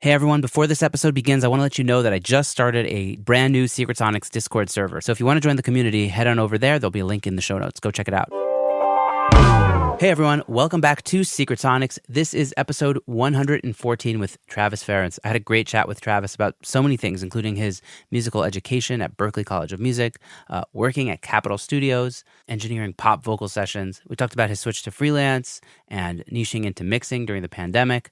Hey everyone, before this episode begins, I want to let you know that I just started a brand new Secret Sonics Discord server. So if you want to join the community, head on over there. There'll be a link in the show notes. Go check it out. Hey everyone, welcome back to Secret Sonics. This is episode 114 with Travis Ference. I had a great chat with Travis about so many things, including his musical education at Berklee College of Music, working at Capitol Studios, engineering pop vocal sessions. We talked about his switch to freelance and niching into mixing during the pandemic.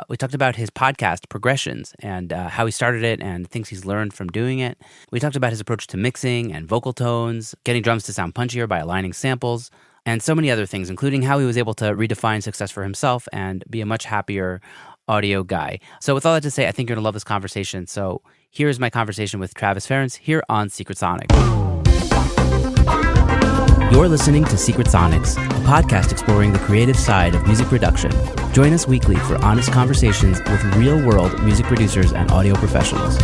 We talked about his podcast, Progressions, and how he started it and things he's learned from doing it. We talked about his approach to mixing and vocal tones, getting drums to sound punchier by aligning samples, and so many other things, including how he was able to redefine success for himself and be a much happier audio guy. So with all that to say, I think you're going to love this conversation. So here's my conversation with Travis Ference here on Secret Sonics. You're listening to Secret Sonics, a podcast exploring the creative side of music production. Join us weekly for honest conversations with real-world music producers and audio professionals.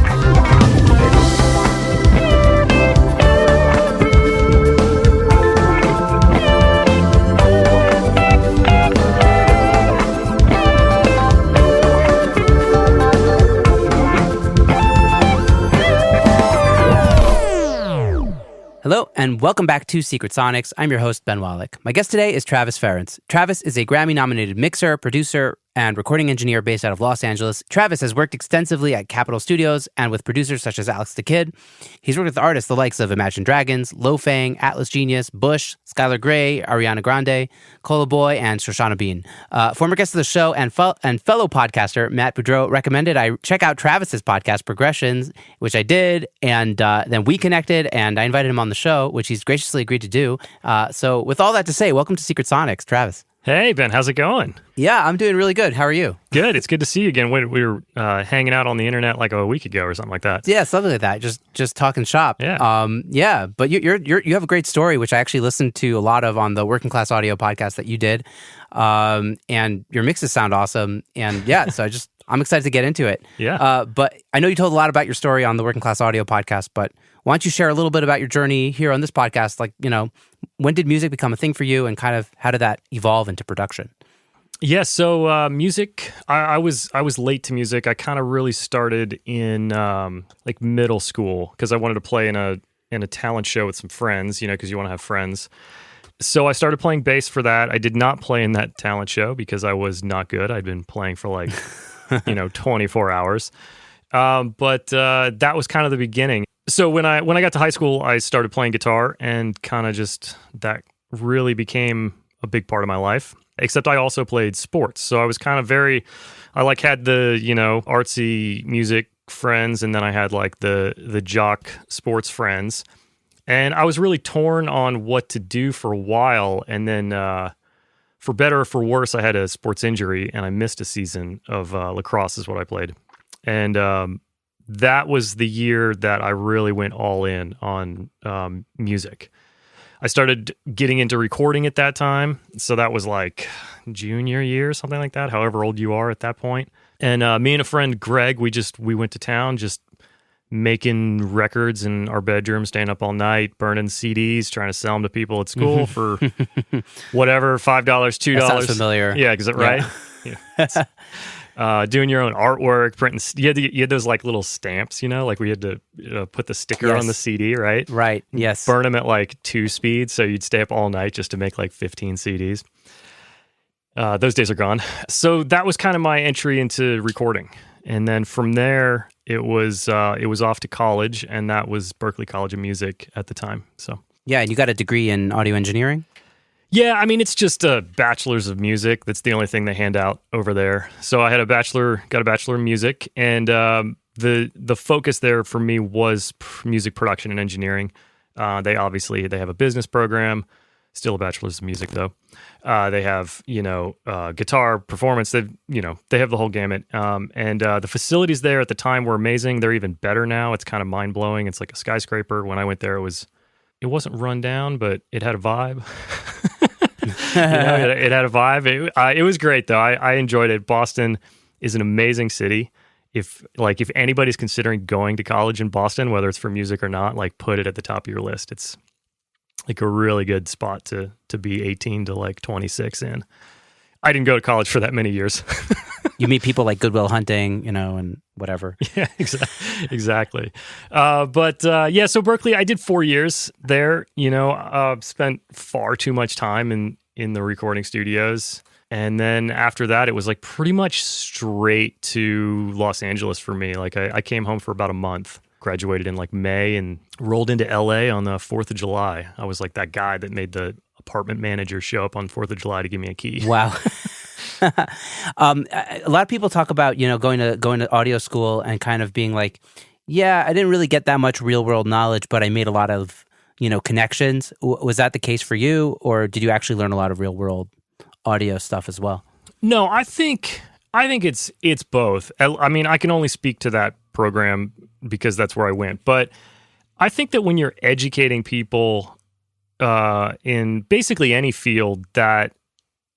Hello, and welcome back to Secret Sonics. I'm your host, Ben Wallach. My guest today is Travis Ference. Travis is a Grammy-nominated mixer, producer, and recording engineer based out of Los Angeles. Travis has worked extensively at Capitol Studios and with producers such as Alex the Kid. He's worked with artists the likes of Imagine Dragons, Lo Fang, Atlas Genius, Bush, Skylar Grey, Ariana Grande, Cola Boy, and Shoshana Bean. Former guest of the show and fellow podcaster Matt Boudreau recommended I check out Travis's podcast, Progressions, which I did, and then we connected, and I invited him on the show, which he's graciously agreed to do. So with all that to say, welcome to Secret Sonics, Travis. Hey, Ben, how's it going? Yeah, I'm doing really good. How are you? Good. It's good to see you again. We were hanging out on the internet like a week ago or something like that. Yeah, something like that. Just talking shop. Yeah. But you have a great story, which I actually listened to a lot of on the Working Class Audio podcast that you did. And your mixes sound awesome. And yeah, so I'm excited to get into it. Yeah. But I know you told a lot about your story on the Working Class Audio podcast, but why don't you share a little bit about your journey here on this podcast? Like, when did music become a thing for you, and kind of how did that evolve into production? Yeah, so music, I was late to music. I kind of really started in like middle school because I wanted to play in a talent show with some friends, because you want to have friends. So I started playing bass for that. I did not play in that talent show because I was not good. I'd been playing for like 24 hours. But that was kind of the beginning. So when I got to high school, I started playing guitar, and kind of just that really became a big part of my life. Except I also played sports, so I was kind of had the artsy music friends, and then I had like the jock sports friends, and I was really torn on what to do for a while, and then for better or for worse, I had a sports injury, and I missed a season of lacrosse is what I played, and that was the year that I really went all in on music. I started getting into recording at that time, so that was like junior year, something like that, however old you are at that point. And me and a friend, Greg, we went to town just making records in our bedroom, staying up all night, burning CDs, trying to sell them to people at school for whatever, $5, $2. That sounds familiar. Yeah, is it right? Yeah. Doing your own artwork, printing. You had those like little stamps, like we had to put the sticker on the CD, right? Right. Yes. Burn them at like 2 speeds, so you'd stay up all night just to make like 15 CDs. Those days are gone. So that was kind of my entry into recording, and then from there it was off to college, and that was Berklee College of Music at the time. So yeah, and you got a degree in audio engineering. Yeah, I mean, it's just a bachelor's of music. That's the only thing they hand out over there. So I had got a bachelor in music, and the focus there for me was music production and engineering. They have a business program, still a bachelor's of music though. They have guitar performance. They have the whole gamut. And the facilities there at the time were amazing. They're even better now. It's kind of mind blowing. It's like a skyscraper. When I went there, it wasn't run down, but it had a vibe. It had a vibe. It was great though. I enjoyed it. Boston is an amazing city. If anybody's considering going to college in Boston, whether it's for music or not, like put it at the top of your list. It's like a really good spot to be 18 to like 26 in. I didn't go to college for that many years. You meet people like Goodwill Hunting, and whatever. Yeah, exactly. So Berklee, I did 4 years there. Spent far too much time in the recording studios. And then after that, it was like pretty much straight to Los Angeles for me. Like I came home for about a month, graduated in like May, and rolled into LA on the 4th of July. I was like that guy that made the apartment manager show up on 4th of July to give me a key. Wow. A lot of people talk about, going to audio school and kind of being like, yeah, I didn't really get that much real world knowledge, but I made a lot of, connections. Was that the case for you, or did you actually learn a lot of real world audio stuff as well? No, I think it's both. I mean, I can only speak to that program because that's where I went. But I think that when you're educating people in basically any field, that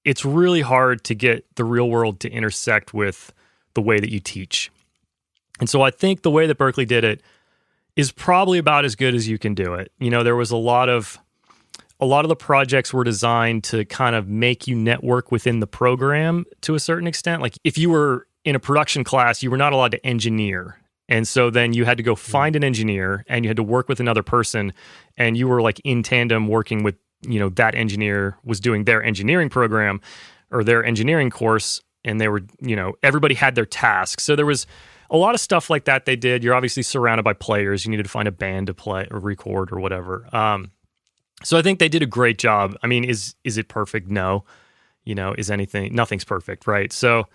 it's really hard to get the real world to intersect with the way that you teach. And so I think the way that Berklee did it is probably about as good as you can do it. There was a lot of the projects were designed to kind of make you network within the program to a certain extent. Like if you were in a production class, you were not allowed to engineer. And so then you had to go find an engineer and you had to work with another person, and you were like in tandem working with, that engineer was doing their engineering program or their engineering course, and they were, everybody had their tasks. So there was a lot of stuff like that they did. You're obviously surrounded by players. You needed to find a band to play or record or whatever. So I think they did a great job. I mean, is it perfect? No. Nothing's perfect, right? So,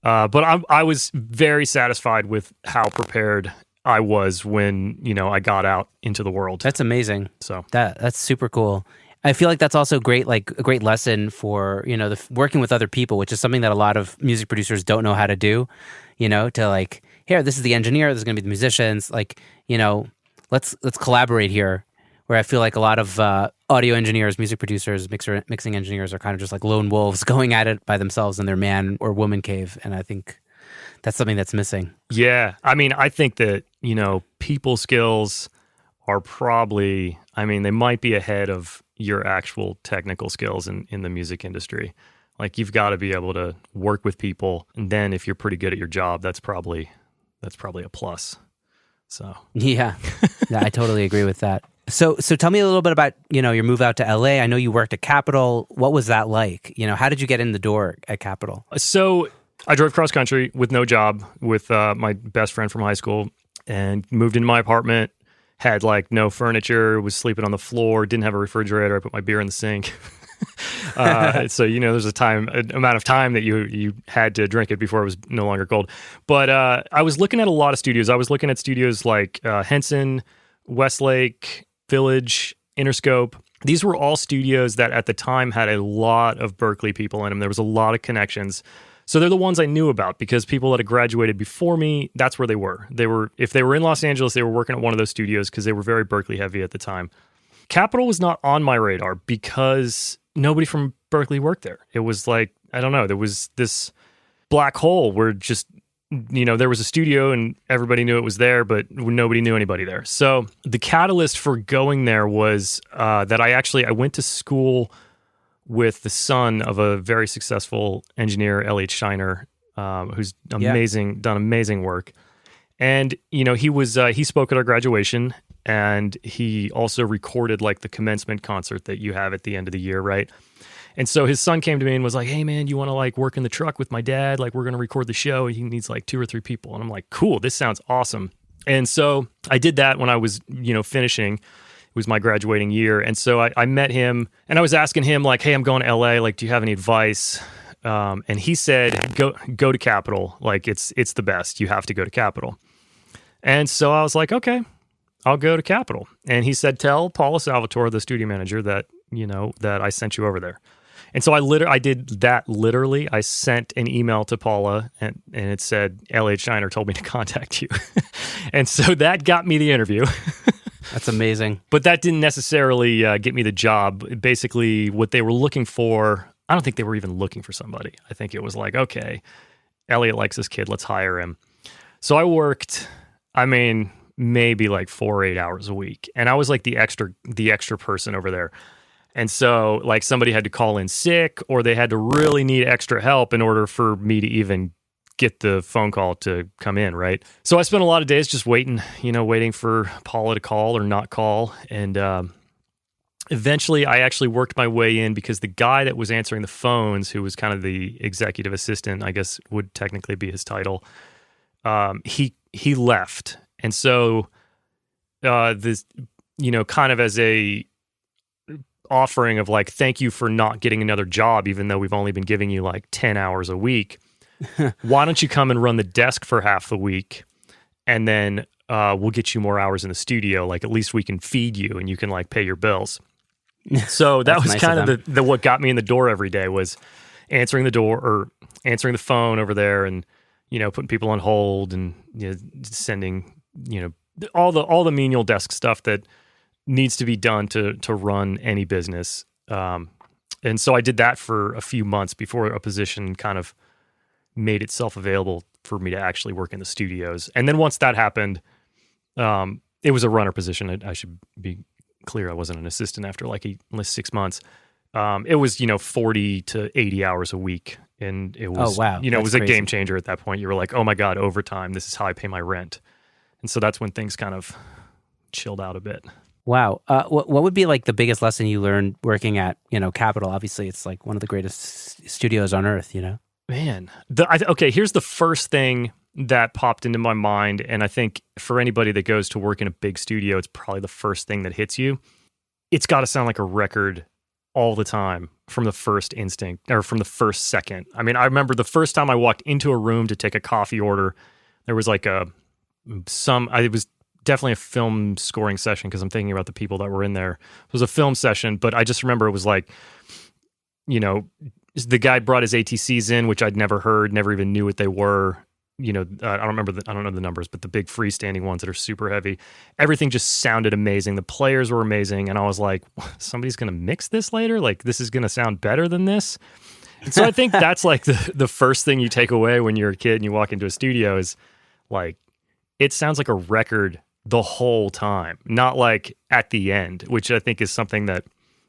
but I was very satisfied with how prepared I was when, I got out into the world. That's amazing. So that's super cool. I feel like that's also great, like a great lesson for, working with other people, which is something that a lot of music producers don't know how to do, to like, here, this is the engineer, this is going to be the musicians, like, let's collaborate here. Where I feel like a lot of audio engineers, music producers, mixing engineers are kind of just like lone wolves going at it by themselves in their man or woman cave. And I think that's something that's missing. Yeah. I mean, I think that, people skills are probably, they might be ahead of your actual technical skills in the music industry. Like you've got to be able to work with people. And then if you're pretty good at your job, that's probably a plus. So yeah, I totally agree with that. So tell me a little bit about, your move out to LA. I know you worked at Capitol. What was that like? How did you get in the door at Capitol? So I drove cross country with no job with my best friend from high school, and moved into my apartment, had like no furniture, was sleeping on the floor, didn't have a refrigerator. I put my beer in the sink. So, there's an amount of time that you had to drink it before it was no longer cold. But I was looking at a lot of studios. I was looking at studios like Henson, Westlake, Village, Interscope. These were all studios that at the time had a lot of Berklee people in them. There was a lot of connections. So they're the ones I knew about because people that had graduated before me, that's where they were. If they were in Los Angeles, they were working at one of those studios because they were very Berklee heavy at the time. Capitol was not on my radar because nobody from Berklee worked there. It was like, I don't know, there was this black hole where just, there was a studio and everybody knew it was there, but nobody knew anybody there. So the catalyst for going there was that I went to school with the son of a very successful engineer, Elliot Shiner, who's done amazing work. And, he spoke at our graduation, and he also recorded like the commencement concert that you have at the end of the year, right? And so his son came to me and was like, hey man, you want to like work in the truck with my dad? Like we're going to record the show. He needs like 2 or 3 people. And I'm like, cool, this sounds awesome. And so I did that when I was, finishing. It was my graduating year. And so I met him and I was asking him like, hey, I'm going to LA. Like, do you have any advice? And he said, go to Capitol. Like it's the best. You have to go to Capitol. And so I was like, okay, I'll go to Capitol. And he said, tell Paula Salvatore, the studio manager, that, that I sent you over there. And so I did that literally. I sent an email to Paula and it said, Elliot Shiner told me to contact you. And so that got me the interview. That's amazing. But that didn't necessarily get me the job. Basically, what they were looking for, I don't think they were even looking for somebody. I think it was like, okay, Elliot likes this kid, let's hire him. So I worked, maybe like 4 or 8 hours a week. And I was like the extra person over there. And so like somebody had to call in sick or they had to really need extra help in order for me to even get the phone call to come in, right? So I spent a lot of days just waiting for Paula to call or not call. And eventually I actually worked my way in because the guy that was answering the phones, who was kind of the executive assistant, I guess would technically be his title, he left. And so this, kind of as a offering of like, thank you for not getting another job, even though we've only been giving you like 10 hours a week. Why don't you come and run the desk for half the week, and then we'll get you more hours in the studio. Like, at least we can feed you and you can like pay your bills. So that was nice kind of the what got me in the door every day, was answering the door or answering the phone over there, and putting people on hold, and sending all the menial desk stuff that needs to be done to run any business. And so I did that for a few months before a position kind of made itself available for me to actually work in the studios. And then once that happened, it was a runner position. I should be clear, I wasn't an assistant after like 6 months. It was 40 to 80 hours a week, and it was it was a game changer at that point. You were like, oh my god, overtime, this is how I pay my rent. And so that's when things kind of chilled out a bit. Wow. What would be like the biggest lesson you learned working at Capitol? Obviously it's like one of the greatest studios on earth. Man, okay, here's the first thing that popped into my mind, and I think for anybody that goes to work in a big studio, it's probably the first thing that hits you. It's got to sound like a record all the time from the first instinct, or from the first second. I mean, I remember the first time I walked into a room to take a coffee order, there was like it was definitely a film scoring session, because I'm thinking about the people that were in there. It was a film session, but I just remember it was like, the guy brought his ATCs in, which I'd never heard, never even knew what they were. I don't know the numbers, but the big freestanding ones that are super heavy. Everything just sounded amazing. The players were amazing. And I was like, somebody's going to mix this later? Like, this is going to sound better than this? And so I think that's like the first thing you take away when you're a kid and you walk into a studio is like, it sounds like a record the whole time, not like at the end, which I think is something that,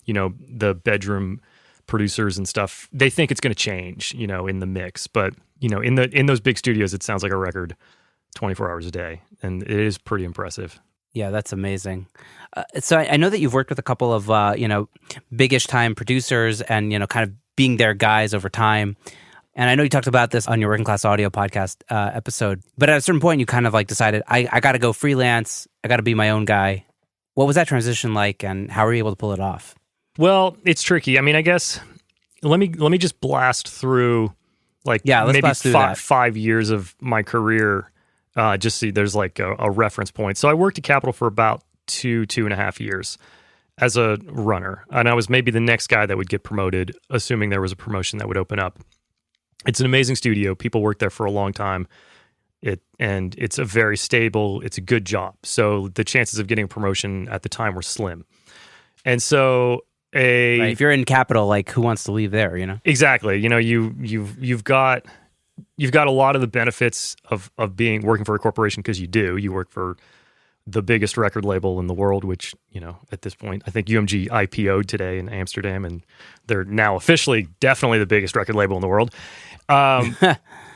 the bedroom producers and stuff, they think it's going to change, in the mix. But, in those big studios, it sounds like a record 24 hours a day. And it is pretty impressive. Yeah, that's amazing. So I know that you've worked with a couple of, biggish time producers and, kind of being their guys over time. And I know you talked about this on your Working Class Audio podcast episode. But at a certain point, you kind of like decided, I got to go freelance. I got to be my own guy. What was that transition like, and how were you able to pull it off? Well, it's tricky. I mean, I guess let me just blast through maybe 5 years of my career. Just see there's like a reference point. So I worked at Capitol for about 2.5 years as a runner, and I was maybe the next guy that would get promoted, assuming there was a promotion that would open up. It's an amazing studio. People work there for a long time. And it's a very stable, it's a good job. So the chances of getting a promotion at the time were slim. And so right, if you're in Capitol, like, who wants to leave there, Exactly. You've got a lot of the benefits of working for a corporation, because you work for the biggest record label in the world, which, at this point, I think UMG IPO'd today in Amsterdam, and they're now officially definitely the biggest record label in the world.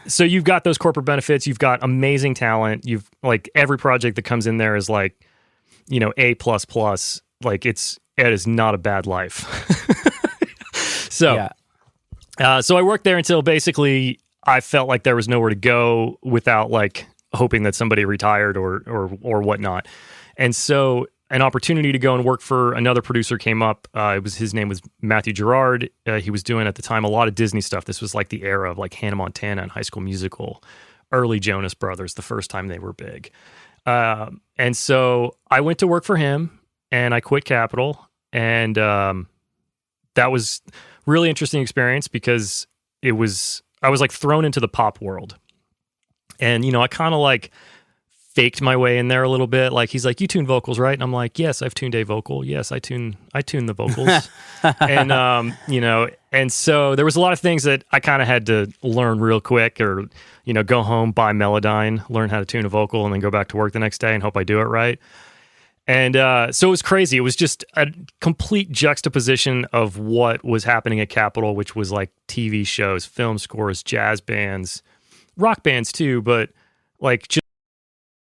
So you've got those corporate benefits, you've got amazing talent, you've like every project that comes in there is like, A++, like it is not a bad life. So I worked there until basically I felt like there was nowhere to go without like hoping that somebody retired or whatnot. And so an opportunity to go and work for another producer came up. His name was Matthew Gerard. He was doing at the time a lot of Disney stuff. This was like the era of like Hannah Montana and High School Musical, early Jonas Brothers, the first time they were big. And so I went to work for him, and I quit Capitol, and that was really interesting experience, because I was like thrown into the pop world. And, I kind of like faked my way in there a little bit. Like, he's like, you tune vocals, right? And I'm like, yes, I've tuned a vocal. Yes, I tune the vocals. And, and so there was a lot of things that I kind of had to learn real quick, or, go home, buy Melodyne, learn how to tune a vocal, and then go back to work the next day and hope I do it right. And so it was crazy. It was just a complete juxtaposition of what was happening at Capitol, which was like TV shows, film scores, jazz bands, rock bands too, but like just